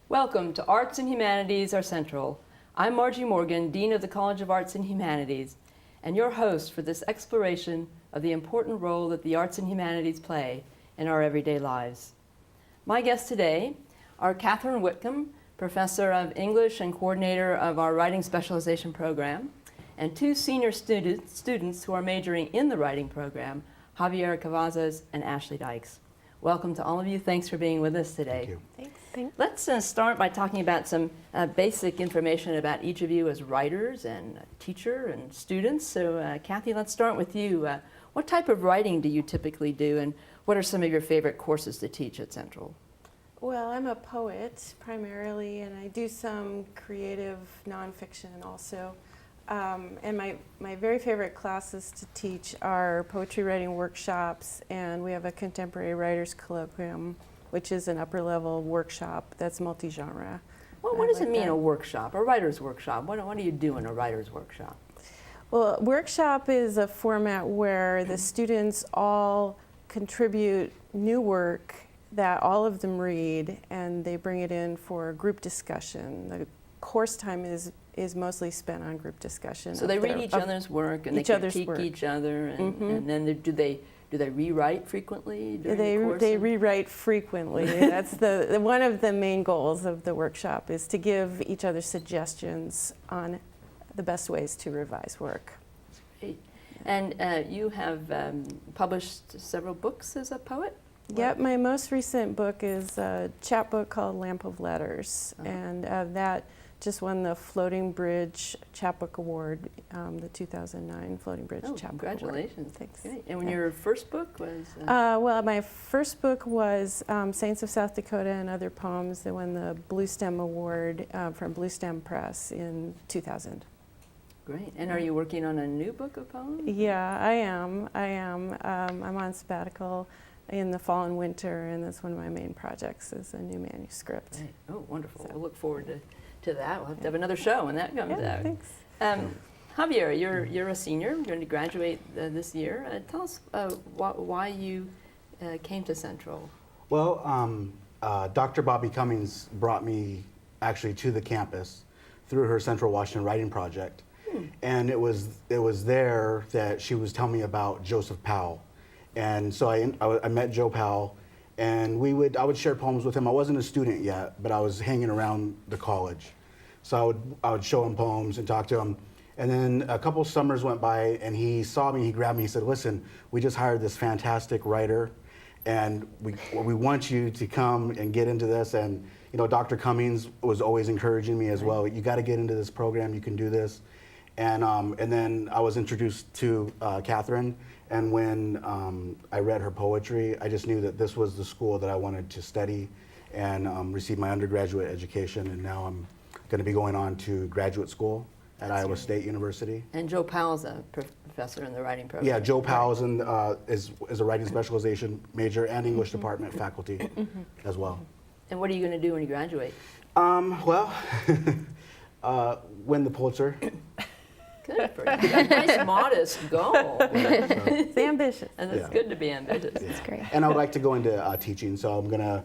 Welcome to Arts and Humanities are Central. I'm Margie Morgan, Dean of the College of Arts and Humanities, and your host for this exploration of the important role that the arts and humanities play in our everyday lives. My guests today are Katharine Whitcomb, Professor of English and coordinator of our Writing Specialization Program, and two senior students who are majoring in the writing program, Xavier Cavazos and Ashley Dykes. Welcome to all of you. Thanks for being with us today. Thank you. Thanks. Let's start by talking about some basic information about each of you as writers and teacher and students. So Kathy, let's start with you. What type of writing do you typically do, and what are some of your favorite courses to teach at Central? Well, I'm a poet primarily, and I do some creative nonfiction also. And my very favorite classes to teach are poetry writing workshops, and we have a contemporary writers colloquium, which is an upper level workshop that's multi-genre. Well, what does it mean, a workshop, a writer's workshop? What do you do in a writer's workshop? Well, workshop is a format where the students all contribute new work that all of them read, and they bring it in for group discussion. The course time is mostly spent on group discussion. So they read each other's work, and they critique each other, and then do they rewrite frequently during the course? They rewrite frequently. That's one of the main goals of the workshop, is to give each other suggestions on the best ways to revise work. Great. And you have published several books as a poet? Yep, my most recent book is a chapbook called Lamp of Letters, and that just won the Floating Bridge Chapbook Award, the 2009 Floating Bridge Chapbook Award. Congratulations. Thanks. Great. And your first book was? Well, my first book was Saints of South Dakota and Other Poems that won the Blue Stem Award from Blue Stem Press in 2000. Great. And are you working on a new book of poems? Yeah, I am. I'm on sabbatical in the fall and winter, and that's one of my main projects, is a new manuscript. Right. Oh, wonderful. So we'll look forward to that. We'll have to have another show when that comes out. Thanks. Javier, you're a senior. You're going to graduate this year. Tell us why you came to Central. Well, Dr. Bobby Cummings brought me actually to the campus through her Central Washington Writing Project. And it was there that she was telling me about Joseph Powell. And so I met Joe Powell, and I would share poems with him. I wasn't a student yet, but I was hanging around the college. So I would show him poems and talk to him. And then a couple summers went by, and he saw me, he grabbed me, he said, "Listen, we just hired this fantastic writer, and we want you to come and get into this." And you know, Dr. Cummings was always encouraging me as well. "You got to get into this program, you can do this." And then I was introduced to Katharine, and when I read her poetry, I just knew that this was the school that I wanted to study and receive my undergraduate education. And now I'm going to be going on to graduate school at Iowa State University. And Joe Powell's a professor in the writing program. Yeah, Joe Powell is a writing specialization major and English department faculty as well. And what are you going to do when you graduate? Well, win the Pulitzer. Good for you. Nice, modest goal. It's ambitious. And it's good to be ambitious. Yeah. That's great. And I would like to go into teaching, so I'm gonna.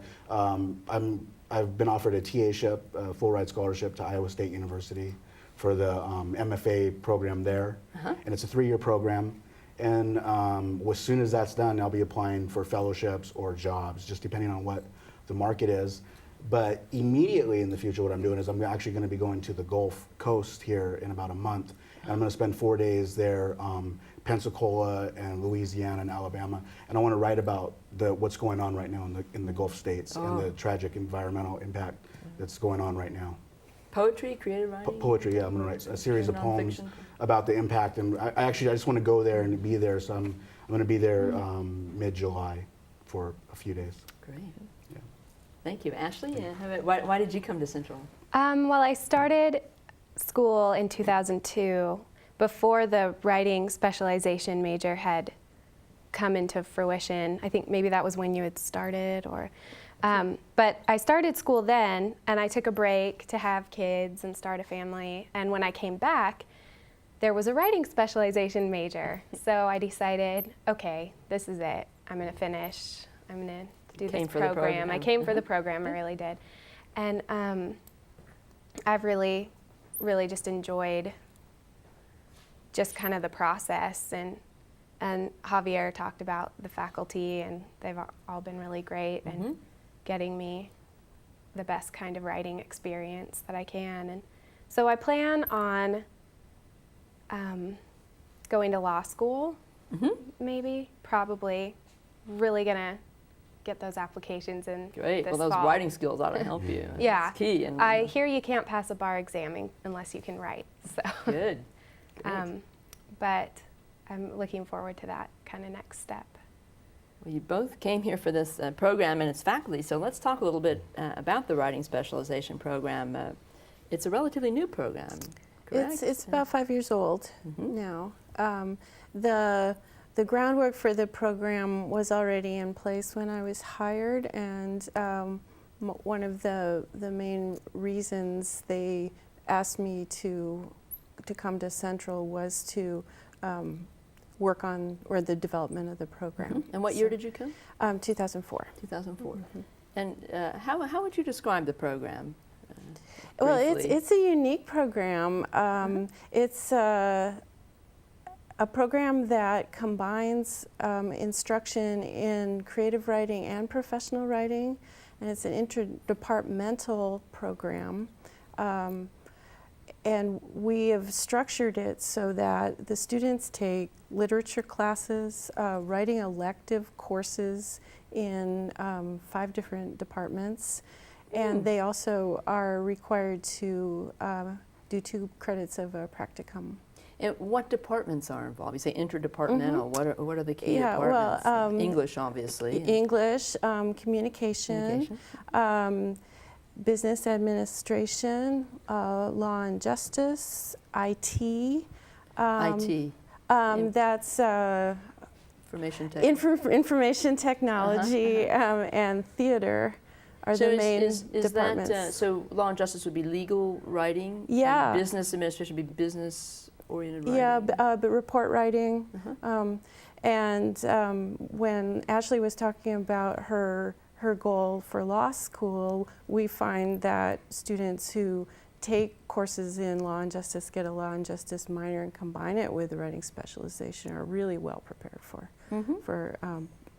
I've been offered a TA-ship, a full ride scholarship to Iowa State University for the MFA program there, and it's a 3-year program. And as soon as that's done, I'll be applying for fellowships or jobs, just depending on what the market is. But immediately in the future, what I'm doing is I'm actually going to be going to the Gulf Coast here in about a month. And I'm going to spend 4 days there, Pensacola and Louisiana and Alabama. And I want to write about what's going on right now in the Gulf states and the tragic environmental impact that's going on right now. Poetry, creative writing? Poetry, yeah. I'm going to write a series of poems about the impact. And I just want to go there and be there. So I'm going to be there mid-July for a few days. Great. Yeah. Thank you. Ashley, why did you come to Central? Well, I started school in 2002 before the writing specialization major had come into fruition. I think maybe that was when you had started, but I started school then, and I took a break to have kids and start a family. And when I came back, there was a writing specialization major. So I decided, okay, this is it. I'm going to finish. I'm going to do this program. I came for the program, I really did. And I've really just enjoyed just kind of the process, and Javier talked about the faculty, and they've all been really great and getting me the best kind of writing experience that I can. And so I plan on going to law school, maybe, probably. Really gonna get those applications in. Great. this Well, those fall. writing skills ought to help you. Yeah. It's key. And I hear you can't pass a bar exam unless you can write. So, good. Good. But I'm looking forward to that kind of next step. Well, you both came here for this program and its faculty, so let's talk a little bit about the writing specialization program. It's a relatively new program, correct? It's about 5 years old now. The groundwork for the program was already in place when I was hired, and one of the main reasons they asked me to come to Central was to work on the development of the program. And what year did you come? 2004. 2004. And how would you describe the program? Well, briefly? it's a unique program. It's a program that combines instruction in creative writing and professional writing, and it's an interdepartmental program. And we have structured it so that the students take literature classes, writing elective courses in 5 different departments, and they also are required to do 2 credits of a practicum. And what departments are involved? You say interdepartmental. What are the key Yeah, well, departments? English, obviously. English, communication, business administration, law and justice, IT. IT. That's Information technology. information technology and theater are the main departments. That, so law and justice would be legal writing? Yeah. And business administration would be business-oriented writing? Yeah, but report writing. When Ashley was talking about her goal for law school, we find that students who take courses in law and justice, get a law and justice minor, and combine it with a writing specialization are really well prepared for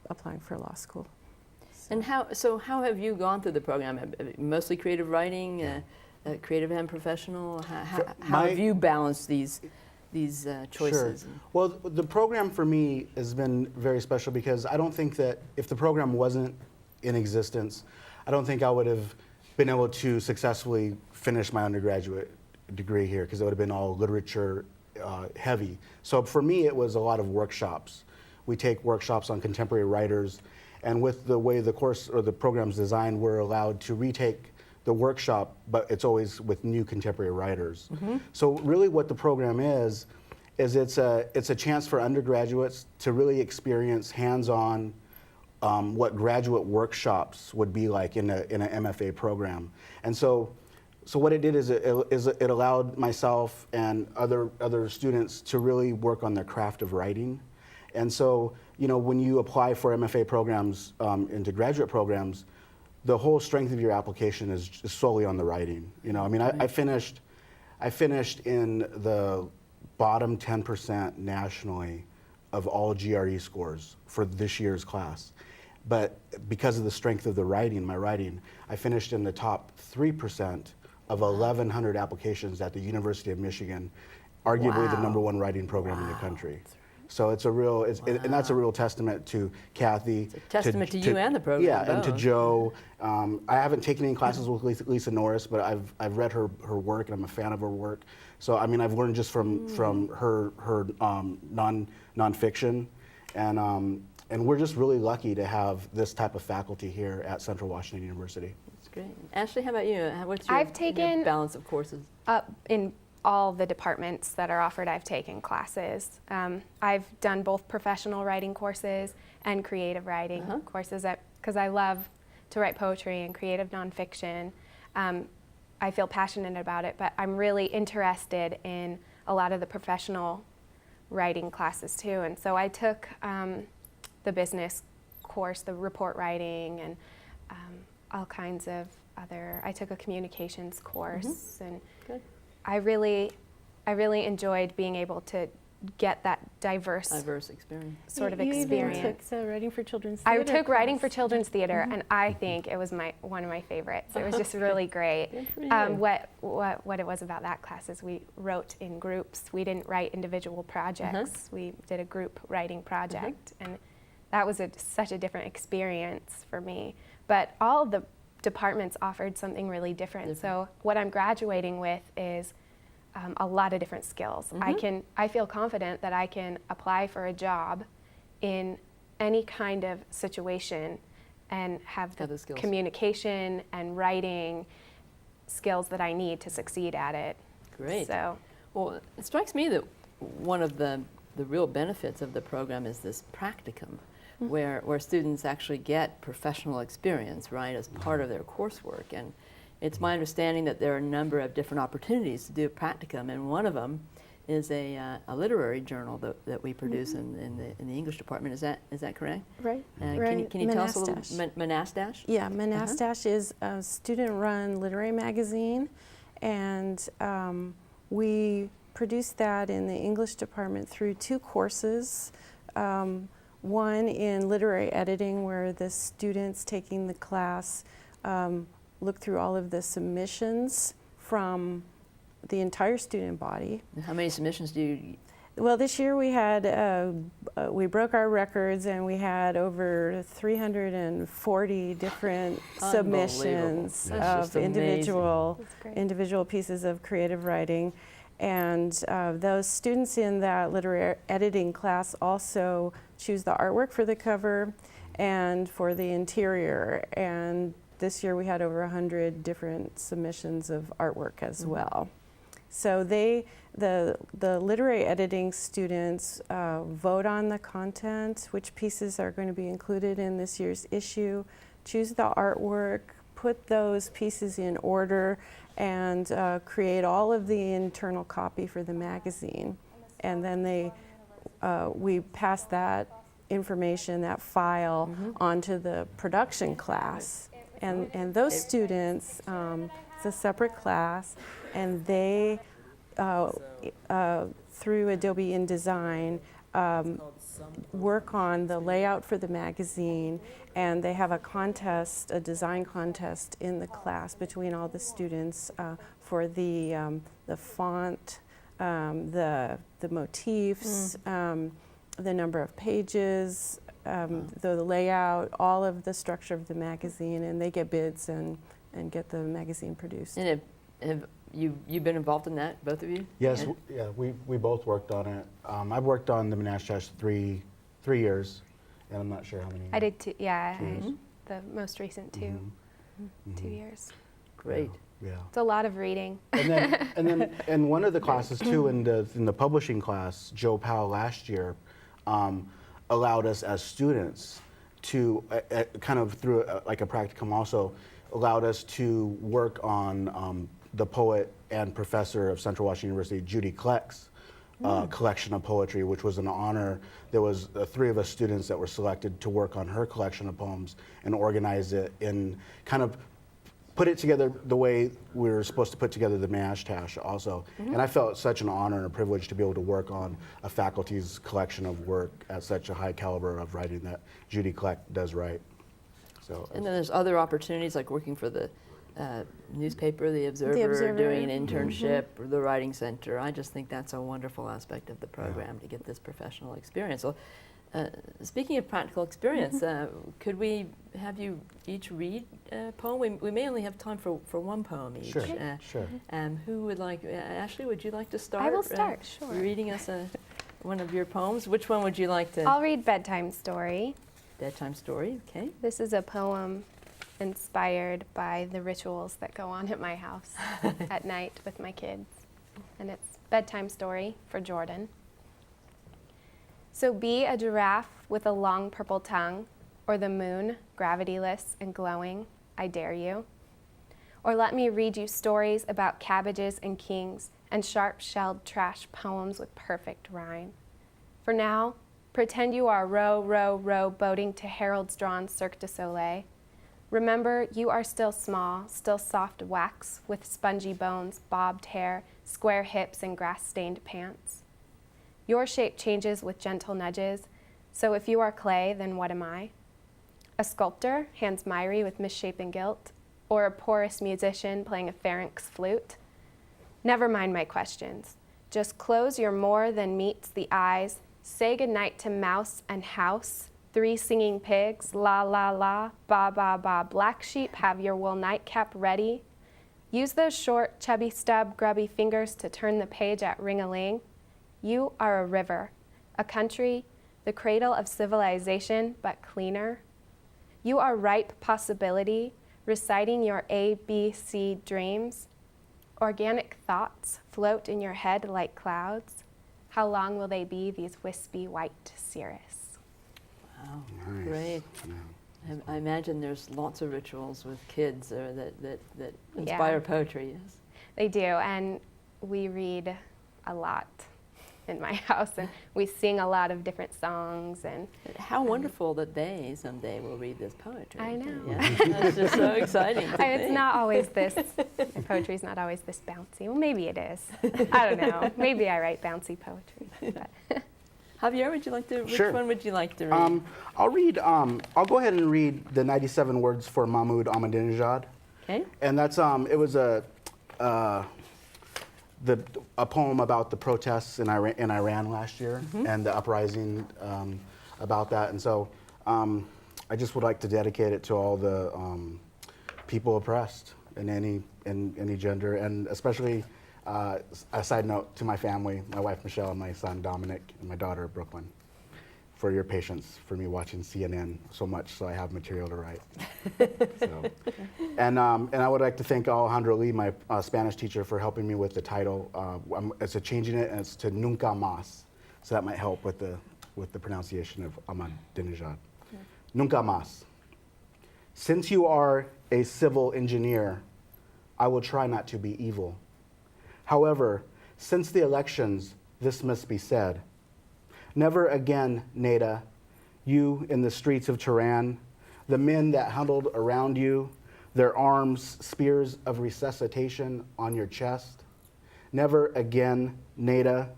applying for law school. And how have you gone through the program? Mostly creative writing, creative and professional? How have you balanced these choices? Sure. Well, the program for me has been very special because I don't think that if the program wasn't in existence, I don't think I would have been able to successfully finish my undergraduate degree here because it would have been all literature heavy. So for me, it was a lot of workshops. We take workshops on contemporary writers, and with the way the course or the program's designed, we're allowed to retake the workshop, but it's always with new contemporary writers. So really what the program is it's a chance for undergraduates to really experience hands-on what graduate workshops would be like in an MFA program. And so what it did is it allowed myself and other students to really work on their craft of writing. And so, you know, when you apply for MFA programs into graduate programs, the whole strength of your application is solely on the writing. You know, I mean, I finished in the bottom 10% nationally of all GRE scores for this year's class. But because of the strength of the writing, my writing, I finished in the top 3% of 1,100 applications at the University of Michigan, arguably the #1 writing program in the country. So it's a real, and that's a real testament to Kathy. It's a testament to you and the program. Yeah, and to both. Joe. I haven't taken any classes with Lisa Norris, but I've read her work and I'm a fan of her work. So I mean, I've learned just from her nonfiction, and we're just really lucky to have this type of faculty here at Central Washington University. That's great. Ashley, how about you? What's your, I've taken your balance of courses? In all the departments that are offered, I've taken classes. I've done both professional writing courses and creative writing courses because I love to write poetry and creative nonfiction. I feel passionate about it, but I'm really interested in a lot of the professional writing classes too. And so I took the business course, the report writing, and all kinds of other, I took a communications course, and Good. I really enjoyed being able to get that diverse experience. sort of You experience. even took writing for children's I theater took writing for class. children's theater, and I think it was one of my favorites. It was just really great. Good for you. What it was about that class is we wrote in groups. We didn't write individual projects. We did a group writing project, and that was such a different experience for me. But all of the departments offered something really different. So what I'm graduating with is a lot of different skills. I feel confident that I can apply for a job in any kind of situation and have the skills. communication and writing skills that I need to succeed at it. Great. So, Well, it strikes me that one of the real benefits of the program is this practicum, where students actually get professional experience, right, as part of their coursework. And it's my understanding that there are a number of different opportunities to do a practicum, and one of them is a literary journal that we produce in the English department. Is that correct? Right. Can you tell us a little? Monastache. Monastache? Yeah, Monastache is a student-run literary magazine, and we produce that in the English department through 2 courses. One in literary editing, where the students taking the class look through all of the submissions from the entire student body. And how many submissions do you? Well, this year we had, we broke our records, and we had over 340 different submissions That's just of individual That's great. individual pieces of creative writing. And those students in that literary editing class also choose the artwork for the cover and for the interior. And this year we had over 100 different submissions of artwork as well. So the literary editing students vote on the content, which pieces are going to be included in this year's issue, choose the artwork, put those pieces in order, and create all of the internal copy for the magazine. And then we pass that information, that file, onto the production class. And those students, it's a separate class, and they, through Adobe InDesign, work on the layout for the magazine, and they have a contest, a design contest in the class between all the students for the font, the motifs, the number of pages, the layout, all of the structure of the magazine, and they get bids and get the magazine produced. And have you been involved in that, both of you? Yes, Yeah. we both worked on it. I've worked on the Monastache 3 years, and I'm not sure how many. I did too. Yeah, Cheers. the most recent 2 years. Great. Yeah. It's a lot of reading. And then in one of the classes too, in the publishing class, Joe Powell last year allowed us as students to kind of through like a practicum also allowed us to work on the poet and professor of Central Washington University, Judy Kleck's collection of poetry, which was an honor. There was 3 of us students that were selected to work on her collection of poems and organize it and kind of put it together the way we were supposed to put together the Monastache also. And I felt such an honor and a privilege to be able to work on a faculty's collection of work at such a high caliber of writing that Judy Kleck does write. So, And then there's other opportunities like working for the newspaper, The Observer, doing an internship, or the Writing Center. I just think that's a wonderful aspect of the program to get this professional experience. So, speaking of practical experience, could we have you each read a poem? We may only have time for one poem each. Sure, sure. Who would like, Ashley, would you like to start? I will start, sure. Reading us one of your poems. Which one would you like to? I'll read Bedtime Story. Bedtime Story, okay. This is a poem inspired by the rituals that go on at my house at night with my kids. And it's Bedtime Story for Jordan. So be a giraffe with a long purple tongue, or the moon, gravityless and glowing, I dare you. Or let me read you stories about cabbages and kings and sharp-shelled trash poems with perfect rhyme. For now, pretend you are row, row, row boating to Harold's drawn Cirque du Soleil. Remember, you are still small, still soft wax with spongy bones, bobbed hair, square hips, and grass-stained pants. Your shape changes with gentle nudges, so if you are clay, then what am I? A sculptor, hands miry with misshapen guilt, or a porous musician playing a pharynx flute? Never mind my questions. Just close your more than meets the eyes, say goodnight to mouse and house, 3 singing pigs, la la la, ba ba ba, black sheep, have your wool nightcap ready. Use those short, chubby stub, grubby fingers to turn the page at ring-a-ling. You are a river, a country, the cradle of civilization, but cleaner. You are ripe possibility, reciting your A, B, C dreams. Organic thoughts float in your head like clouds. How long will they be, these wispy white cirrus? Wow, Nice. great. Yeah. I imagine there's lots of rituals with kids that inspire poetry, yes? They do, and we read a lot in my house, and we sing a lot of different songs. And How wonderful that they someday will read this poetry. I know. Yeah, that's just so exciting to it's think. not always this, poetry's not always this bouncy. Well, maybe it is. I don't know. Maybe I write bouncy poetry. But Javier, would you like to, which Sure. one would you like to read? I'll go ahead and read the 97 words for Mahmoud Ahmadinejad. Okay. And that's, it was a poem about the protests in Iran last year and the uprising about that. And so I just would like to dedicate it to all the people oppressed in any gender, and especially a side note to my family, my wife Michelle, and my son Dominic, and my daughter Brooklyn, for your patience for me watching CNN so much, so I have material to write. So. And I would like to thank Alejandro Lee, my Spanish teacher, for helping me with the title. It's changing it, and it's to Nunca Más, so that might help with the pronunciation of Ahmadinejad. Yeah. Nunca Más. Since you are a civil engineer, I will try not to be evil. However, since the elections, this must be said. Never again, Neda, you in the streets of Tehran, the men that huddled around you, their arms spears of resuscitation on your chest. Never again, Neda,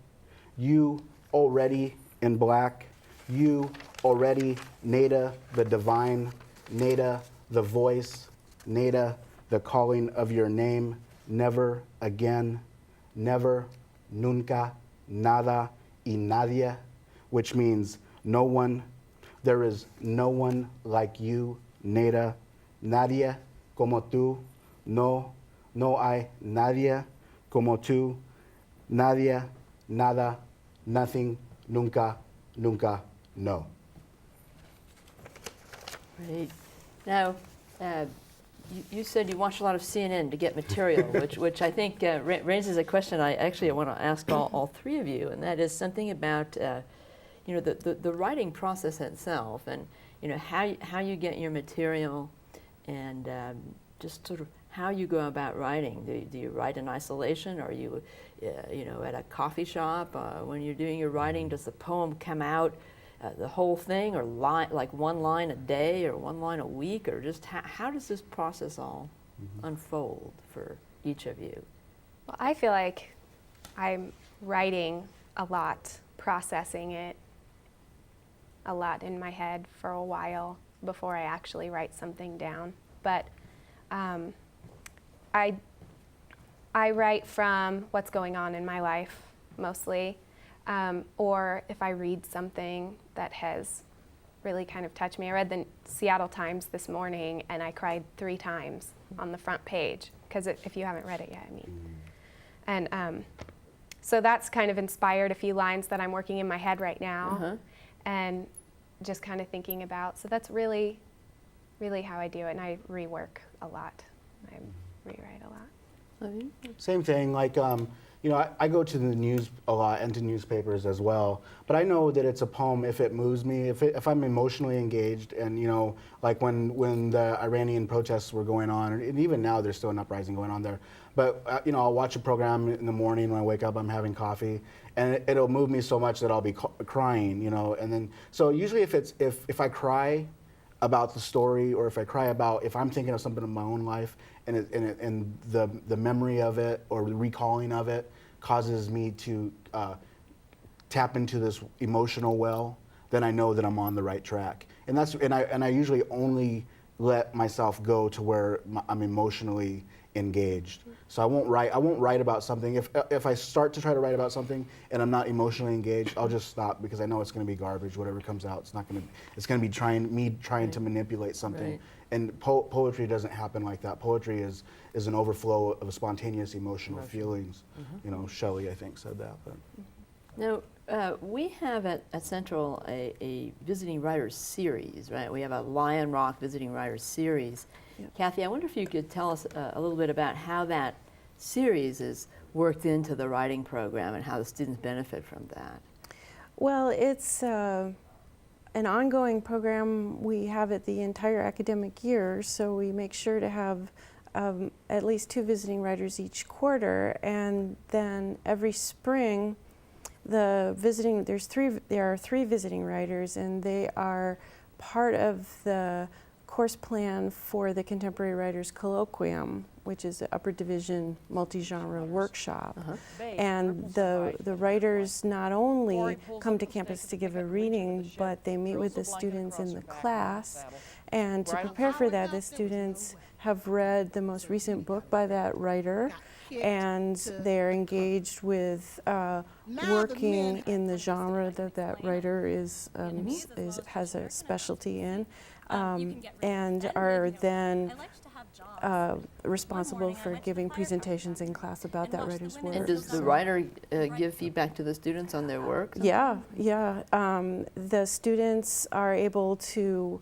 you already in black, you already, Neda, the divine, Neda, the voice, Neda, the calling of your name. Never again, never, nunca, nada y nadie, which means no one. There is no one like you, Neda. Nadie como tú. No hay nadie como tú. Nadie, nada, nothing, nunca, nunca, no. Great. Now, you said you watch a lot of CNN to get material, which I think raises a question I actually want to ask all three of you, and that is something about the writing process itself, and how you get your material, and just sort of how you go about writing. Do you write in isolation? Or are you at a coffee shop when you're doing your writing? Does the poem come out the whole thing, or like one line a day or one line a week, or just how does this process all unfold for each of you? well, I feel like I'm writing a lot, processing it a lot in my head for a while before I actually write something down. But I write from what's going on in my life mostly, or if I read something that has really kind of touched me. I read the Seattle Times this morning and I cried 3 times on the front page, because if you haven't read it yet, I mean. And so that's kind of inspired a few lines that I'm working in my head right now, and just kind of thinking about. So that's really, really how I do it, and I rework a lot. I rewrite a lot. Same thing, like, I go to the news a lot and to newspapers as well, but I know that it's a poem if it moves me, if I'm emotionally engaged, and like when the Iranian protests were going on, and even now there's still an uprising going on there, but I'll watch a program in the morning when I wake up, I'm having coffee, and it'll move me so much that I'll be crying, and then, so usually if I cry, about the story, or if I cry about, if I'm thinking of something in my own life, and the memory of it or the recalling of it causes me to tap into this emotional well, then I know that I'm on the right track. And I usually only let myself go to where I'm emotionally engaged. So I won't write about something. If I start to try to write about something and I'm not emotionally engaged, I'll just stop, because I know it's going to be garbage. Whatever comes out, it's going to be trying to manipulate something. Right. And poetry doesn't happen like that. Poetry is an overflow of spontaneous emotional feelings. You know, Shelley, I think, said that. But. Now, we have at Central a visiting writers series, right? We have a Lion Rock visiting writers series. Yep. Kathy, I wonder if you could tell us a little bit about how that series is worked into the writing program and how the students benefit from that. Well, it's an ongoing program. We have it the entire academic year, so we make sure to have at least 2 visiting writers each quarter, and then every spring there are 3 visiting writers, and they are part of the course plan for the Contemporary Writers Colloquium, which is the upper division multi-genre workshop. And the writers not only come to campus to give a reading, but they meet with the students in the class. And to prepare for that, the students have read the most recent book by that writer, and they're engaged with working in the genre that writer has a specialty in, and are then responsible for giving presentations in class about that writer's work. And does the writer give feedback to the students on their work? Yeah. The students are able to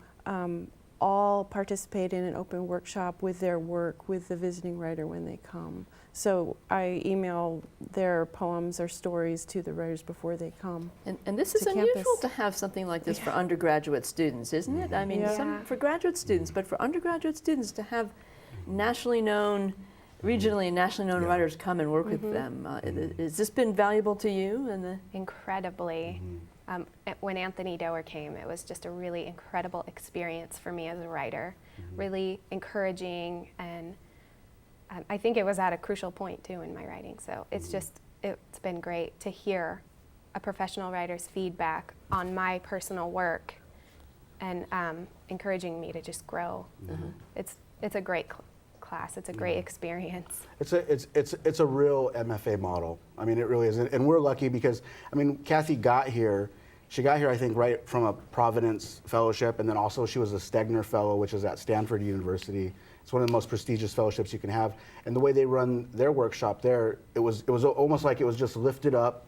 all participate in an open workshop with their work with the visiting writer when they come. So I email their poems or stories to the writers before they come. And this is unusual to have something like this for undergraduate students, isn't it? I mean, for graduate students, but for undergraduate students to have nationally known, regionally and nationally known writers come and work with them. Has this been valuable to you? Incredibly. When Anthony Doerr came, it was just a really incredible experience for me as a writer, really encouraging, and I think it was at a crucial point too in my writing. So it's been great to hear a professional writer's feedback on my personal work and encouraging me to just grow. It's a great class. It's a great experience. It's a real MFA model. I mean, it really is, and we're lucky because Kathy got here. She got here, I think, right from a Providence fellowship, and then also she was a Stegner Fellow, which is at Stanford University. It's one of the most prestigious fellowships you can have. And the way they run their workshop there, it was almost like it was just lifted up,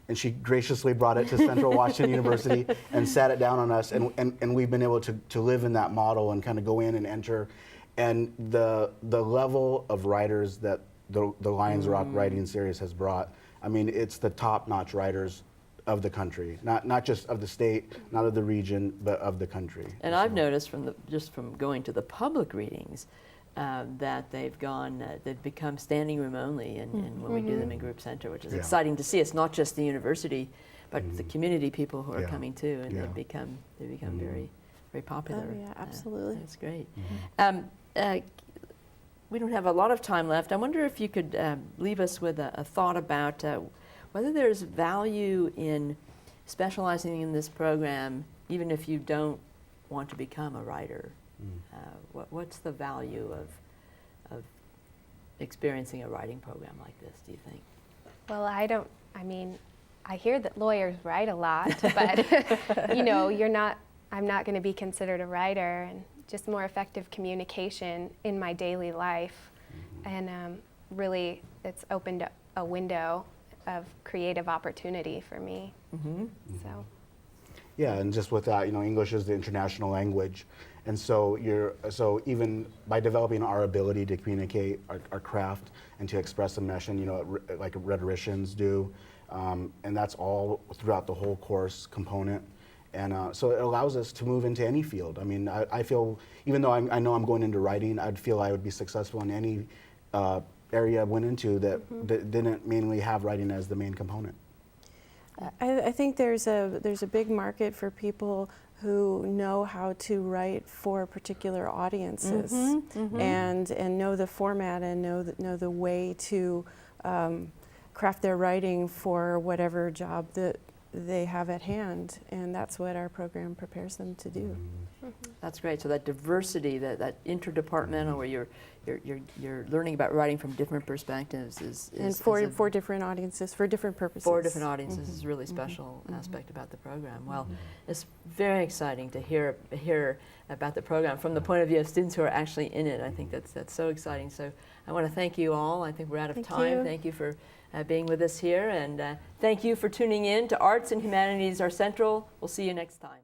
and she graciously brought it to Central Washington University and sat it down on us, and we've been able to live in that model and kind of go in and enter. And the level of writers that the Lions Rock writing series has brought, I mean, it's the top-notch writers of the country, not just of the state, not of the region, but of the country. And I've noticed from going to the public readings that they've become standing room only, and when we do them in group center, which is exciting to see. It's not just the university, but the community people who are coming too, and they've become very, very popular. Oh, yeah, absolutely. That's great. We don't have a lot of time left. I wonder if you could leave us with a thought about whether there's value in specializing in this program, even if you don't want to become a writer. What's the value of experiencing a writing program like this, do you think? Well, I hear that lawyers write a lot, but I'm not going to be considered a writer, and just more effective communication in my daily life. And really, it's opened up a window of creative opportunity for me. So. Yeah, and just with that, English is the international language, and so even by developing our ability to communicate our craft and to express emotion, like rhetoricians do, and that's all throughout the whole course component. And so it allows us to move into any field. I mean, I feel, even though I know I'm going into writing, I'd feel I would be successful in any area I went into that didn't mainly have writing as the main component. I think there's a big market for people who know how to write for particular audiences and know the format and know the way to craft their writing for whatever job that they have at hand, and that's what our program prepares them to do. That's great. So that diversity, that interdepartmental, where you're learning about writing from different perspectives is And for different audiences, for different purposes. For different audiences is a really special aspect about the program. Well, it's very exciting to hear about the program from the point of view of students who are actually in it. I think that's so exciting. So I want to thank you all. I think we're out of time. Thank you for being with us here, and thank you for tuning in to Arts and Humanities Are Central. We'll see you next time.